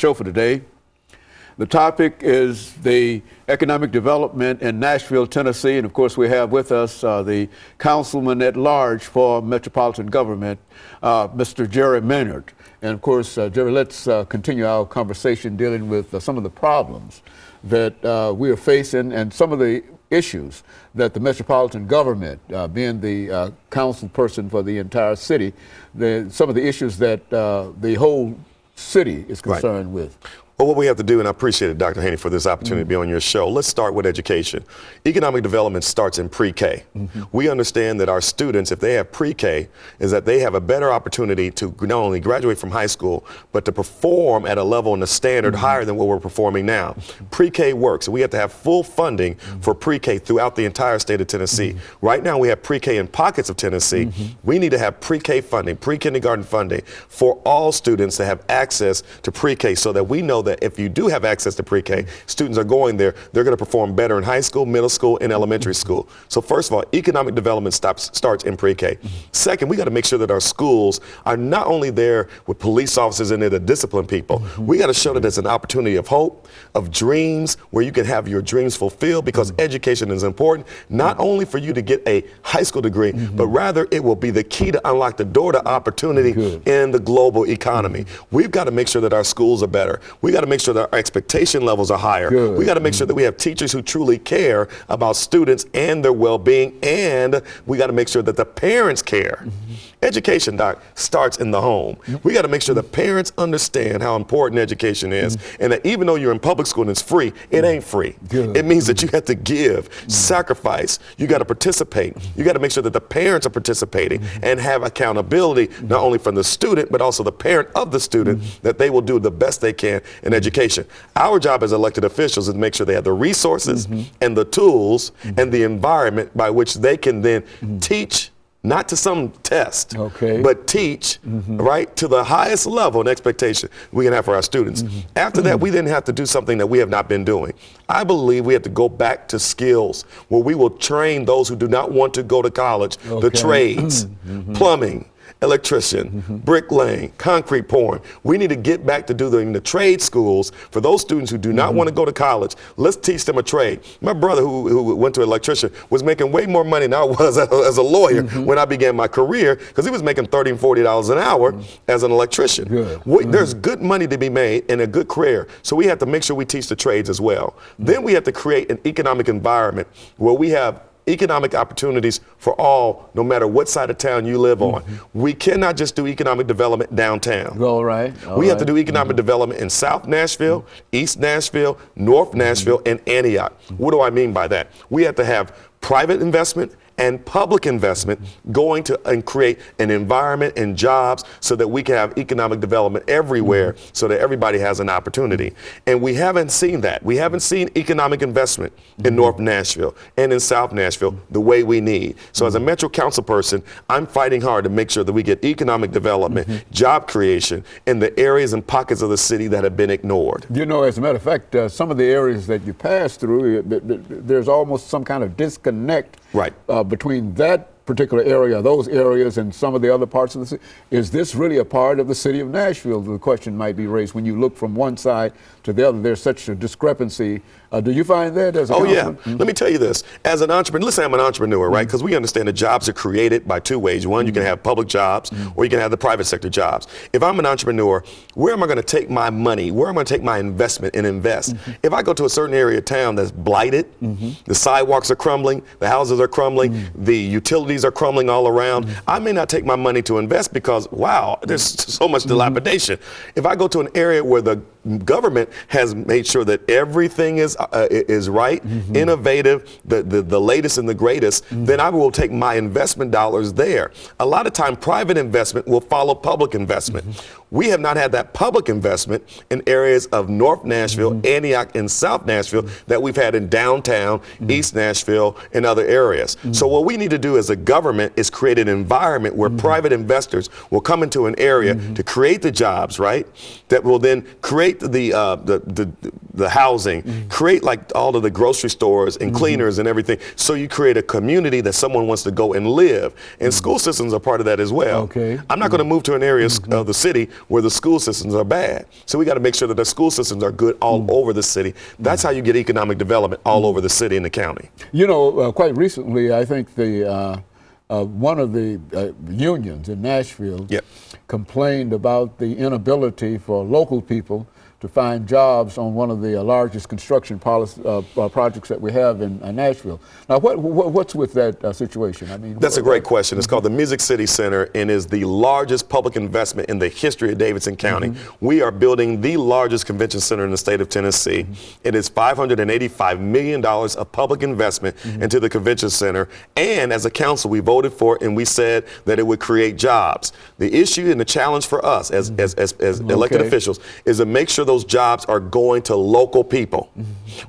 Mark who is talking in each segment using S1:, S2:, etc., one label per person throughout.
S1: show for today. The topic is the economic development in Nashville, Tennessee, and of course we have with us the councilman at large for metropolitan government, Mr. JMaynard2. And of course, Jerry, let's continue our conversation dealing with some of the problems that we are facing and some of the issues that the metropolitan government, being the council person for the entire city, some of the issues that the whole city is concerned with.
S2: Well, what we have to do, and I appreciate it, Dr. Haney, for this opportunity to be on your show. Let's start with education. Economic development starts in pre-K. We understand that our students, if they have pre-K, is that they have a better opportunity to not only graduate from high school, but to perform at a level and a standard higher than what we're performing now. Pre-K works. We have to have full funding for pre-K throughout the entire state of Tennessee. Right now, we have pre-K in pockets of Tennessee. We need to have pre-K funding, pre-kindergarten funding for all students to have access to pre-K so that we know that if you do have access to pre-K, students are going there, they're going to perform better in high school, middle school, and elementary school. So first of all, economic development starts in pre-K. Second, we got to make sure that our schools are not only there with police officers in there to discipline people, we got to show that it's an opportunity of hope, of dreams, where you can have your dreams fulfilled, because education is important, not only for you to get a high school degree, but rather it will be the key to unlock the door to opportunity in the global economy. We've got to make sure that our schools are better. We got to make sure that our expectation levels are higher. We got to make sure that we have teachers who truly care about students and their well-being, and we got to make sure that the parents care. Education, Doc, starts in the home. We got to make sure that parents understand how important education is, and that even though you're in public school and it's free, it ain't free. It means that you have to give, sacrifice, you got to participate. You got to make sure that the parents are participating and have accountability, not only from the student, but also the parent of the student, that they will do the best they can in education. Our job as elected officials is to make sure they have the resources and the tools and the environment by which they can then teach, not to some test, but teach, right, to the highest level and expectation we can have for our students. After that, we then have to do something that we have not been doing. I believe we have to go back to skills where we will train those who do not want to go to college, the trades, plumbing, electrician, bricklaying, concrete pouring. We need to get back to doing the trade schools for those students who do not want to go to college. Let's teach them a trade. My brother, who went to electrician, was making way more money than I was as a lawyer when I began my career, because he was making $30 and $40 an hour as an electrician. There's good money to be made and a good career, so we have to make sure we teach the trades as well. Then we have to create an economic environment where we have economic opportunities for all, no matter what side of town you live on. We cannot just do economic development downtown. We have to do economic development in South Nashville, East Nashville, North Nashville, and Antioch. What do I mean by that? We have to have private investment and public investment going to and create an environment and jobs so that we can have economic development everywhere, so that everybody has an opportunity. And we haven't seen that. We haven't seen economic investment in North Nashville and in South Nashville the way we need. So as a Metro Council person, I'm fighting hard to make sure that we get economic development, job creation in the areas and pockets of the city that have been ignored.
S1: You know, as a matter of fact, some of the areas that you pass through, there's almost some kind of disconnect between that particular area, those areas, and some of the other parts of the city. Is this really a part of the city of Nashville? The question might be raised when you look from one side to the other. There's such a discrepancy. Do you find that as a councilman?
S2: Let me tell you this. As an entrepreneur, let's say I'm an entrepreneur, right? Because we understand that jobs are created by two ways. One, you can have public jobs, or you can have the private sector jobs. If I'm an entrepreneur, where am I going to take my money? Where am I going to take my investment and invest? If I go to a certain area of town that's blighted, the sidewalks are crumbling, the houses are crumbling, the utilities are crumbling all around, I may not take my money to invest because, wow, there's so much dilapidation. If I go to an area where the government has made sure that everything is right, innovative, the latest and the greatest, then I will take my investment dollars there. A lot of time, private investment will follow public investment. We have not had that public investment in areas of North Nashville, Antioch, and South Nashville that we've had in downtown, East Nashville, and other areas. So what we need to do as a government is create an environment where private investors will come into an area to create the jobs, right, that will then create the the housing, create like all of the grocery stores and cleaners and everything. So you create a community that someone wants to go and live. And school systems are part of that as well.
S1: Okay.
S2: I'm not going to move to an area of the city where the school systems are bad. So we got to make sure that the school systems are good all over the city. That's how you get economic development all over the city and the county.
S1: You know, quite recently, I think the one of the unions in Nashville complained about the inability for local people to find jobs on one of the largest construction projects that we have in Nashville. Now, what's with that situation? I mean,
S2: that's a great question. It's called the Music City Center and is the largest public investment in the history of Davidson County. We are building the largest convention center in the state of Tennessee. It is $585 million of public investment into the convention center. And as a council, we voted for it and we said that it would create jobs. The issue and the challenge for us as elected officials is to make sure those jobs are going to local people.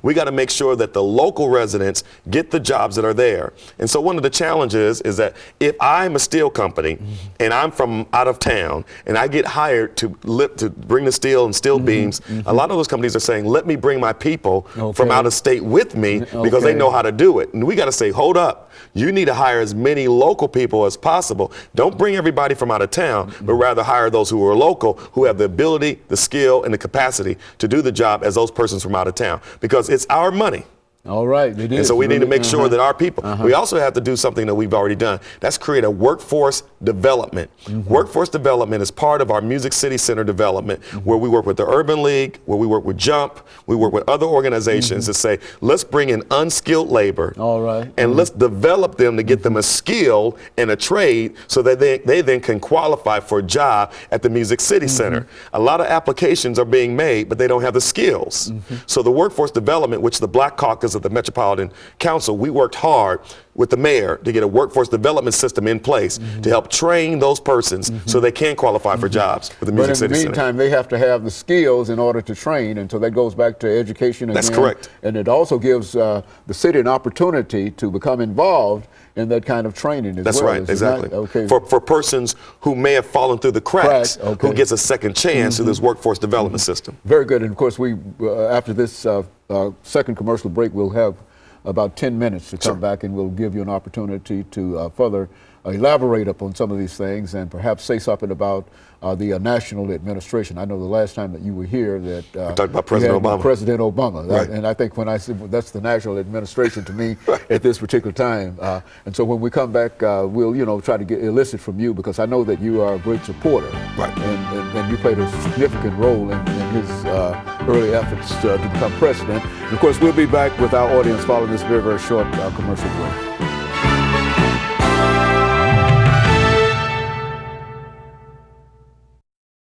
S2: We got to make sure that the local residents get the jobs that are there. And so one of the challenges is that if I'm a steel company and I'm from out of town and I get hired to bring the steel and steel beams, a lot of those companies are saying, let me bring my people from out of state with me because they know how to do it. And we got to say, hold up. You need to hire as many local people as possible. Don't bring everybody from out of town, but rather hire those who are local, who have the ability, the skill, and the capacity to do the job as those persons from out of town, because it's our money.
S1: All right, it is.
S2: And so we need to make sure that our people, we also have to do something that we've already done. That's create a workforce development. Workforce development is part of our Music City Center development, where we work with the Urban League, where we work with Jump, we work with other organizations to say, let's bring in unskilled labor.
S1: All right.
S2: And let's develop them to get them a skill and a trade so that they then can qualify for a job at the Music City Center. A lot of applications are being made, but they don't have the skills. So the workforce development, which the Black Caucus of the Metropolitan Council, we worked hard with the mayor to get a workforce development system in place to help train those persons so they can qualify for jobs with the Music City Center.
S1: But in the meantime, they have to have the skills in order to train, and so that goes back to education again.
S2: That's correct.
S1: And it also gives the city an opportunity to become involved in that kind of training as well.
S2: That's right, exactly.
S1: Okay.
S2: For persons who may have fallen through the cracks, who gets a second chance through this workforce development system.
S1: Very good. And of course, we after this second commercial break, we'll have about 10 minutes to come back, and we'll give you an opportunity to further elaborate upon some of these things and perhaps say something about the national administration. I know the last time that you were here that
S2: we talked about President Obama.
S1: President Obama.
S2: Right.
S1: And I think when I said that's the national administration to me at this particular time. And so when we come back, we'll try to elicit from you, because I know that you are a great supporter. Right. And you played a significant role in his early efforts to become president. And of course, we'll be back with our audience following this very, very short commercial break.